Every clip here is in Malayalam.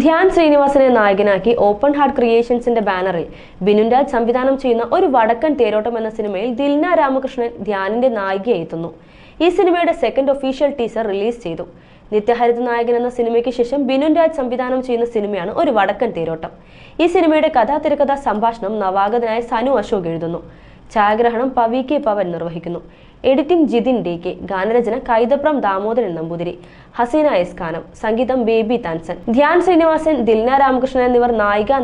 ധ്യാൻ ശ്രീനിവാസനെ നായകനാക്കി ഓപ്പൺ ഹാർട്ട് ക്രിയേഷൻസിന്റെ ബാനറിൽ ബിനുൻ രാജ് സംവിധാനം ചെയ്യുന്ന ഒരു വടക്കൻ തേരോട്ടം എന്ന സിനിമയിൽ ദിൽന രാമകൃഷ്ണൻ ധ്യാനിന്റെ നായികയായി എത്തുന്നു. ഈ സിനിമയുടെ സെക്കൻഡ് ഒഫീഷ്യൽ ടീസർ റിലീസ് ചെയ്തു. നിത്യഹരിത നായകൻ എന്ന സിനിമയ്ക്ക് ശേഷം ബിനുൻ രാജ് സംവിധാനം ചെയ്യുന്ന സിനിമയാണ് ഒരു വടക്കൻ തേരോട്ടം. ഈ സിനിമയുടെ തിരക്കഥാ സംഭാഷണം നവാഗതനായ സനു അശോക് എഴുതുന്നു. ഛായാഗ്രഹണം പവി കെ പവൻ നിർവഹിക്കുന്നു. എഡിറ്റിംഗ് ജിതിൻ ഡി കെ, ഗാനരചന കൈതപ്രം ദാമോദരൻ നമ്പൂതിരി, ഹസീന എസ് ഖാനം, സംഗീതം ബേബി താൻസൻ. ധ്യാൻ ശ്രീനിവാസൻ, ദിൽന രാമകൃഷ്ണൻ എന്നിവർ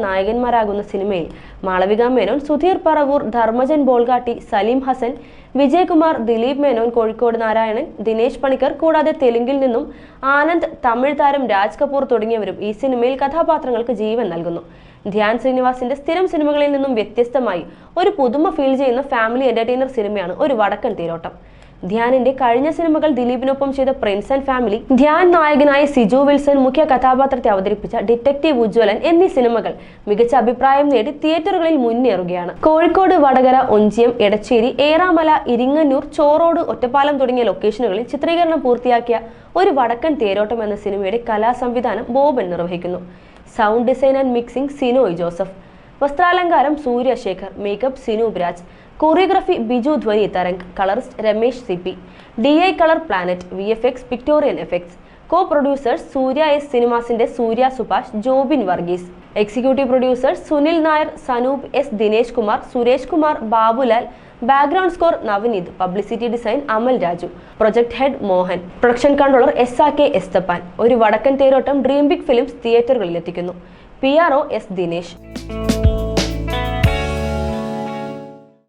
നായകന്മാരാകുന്ന സിനിമയിൽ മാളവിക മേനോൻ, സുധീർ പറവൂർ, ധർമ്മജൻ ബോൾഗാട്ടി, സലീം ഹസൻ, വിജയകുമാർ, ദിലീപ് മേനോൻ, കോഴിക്കോട് നാരായണൻ, ദിനേശ് പണിക്കർ കൂടാതെ തെലുങ്കിൽ നിന്നും ആനന്ദ്, തമിഴ് താരം രാജ് കപൂർ തുടങ്ങിയവരും ഈ സിനിമയിൽ കഥാപാത്രങ്ങൾക്ക് ജീവൻ നൽകുന്നു. ധ്യാൻ ശ്രീനിവാസിന്റെ സ്ഥിരം സിനിമകളിൽ നിന്നും വ്യത്യസ്തമായി ഒരു പുതുമ ഫീൽ ചെയ്യുന്ന ഫാമിലി എന്റർടൈനർ സിനിമയാണ് ഒരു വടക്കൻ തേരോട്ടം. ധ്യാനിന്റെ കഴിഞ്ഞ സിനിമകൾ ദിലീപിനൊപ്പം ചെയ്ത പ്രിൻസ് ആൻഡ് ഫാമിലി, ധ്യാൻ നായകനായ സിജു വിൽസൺ മുഖ്യ കഥാപാത്രത്തെ അവതരിപ്പിച്ച ഡിറ്റക്റ്റീവ് ഉജ്ജ്വലൻ എന്നീ സിനിമകൾ മികച്ച അഭിപ്രായം നേടി തിയേറ്ററുകളിൽ മുന്നേറുകയാണ്. കോഴിക്കോട്, വടകര, ഒഞ്ചിയം, എടച്ചേരി, ഏറാമല, ഇരിങ്ങന്നൂർ, ചോറോട്, ഒറ്റപ്പാലം തുടങ്ങിയ ലൊക്കേഷനുകളിൽ ചിത്രീകരണം പൂർത്തിയാക്കിയ ഒരു വടക്കൻ തേരോട്ടം എന്ന സിനിമയുടെ കലാസംവിധാനം ബോബൻ നിർവഹിക്കുന്നു. Sound design and mixing Sinoy Joseph, വസ്ത്രാലങ്കാരം Surya Shekhar, makeup Sinoop Raj, choreography Biju Dhwani Tarang, colourist Ramesh CP, DI Colour Planet, VFX Pictorian effects. Co producers Surya S സിനിമാസിന്റെ Surya Subhash, Jobin Varghese. Executive producers Sunil Nair, Sanoop S, Dinesh Kumar, Suresh Kumar, Babulal. Background score Navaneeth. Publicity design Amal Raju. Project head Mohan. Production controller SRK Esthappan. Oru Vadakkan തേരോട്ടം ഡ്രീം ബിഗ് ഫിലിംസ് തിയേറ്ററുകളിൽ എത്തിക്കുന്നു. PRO S Dinesh.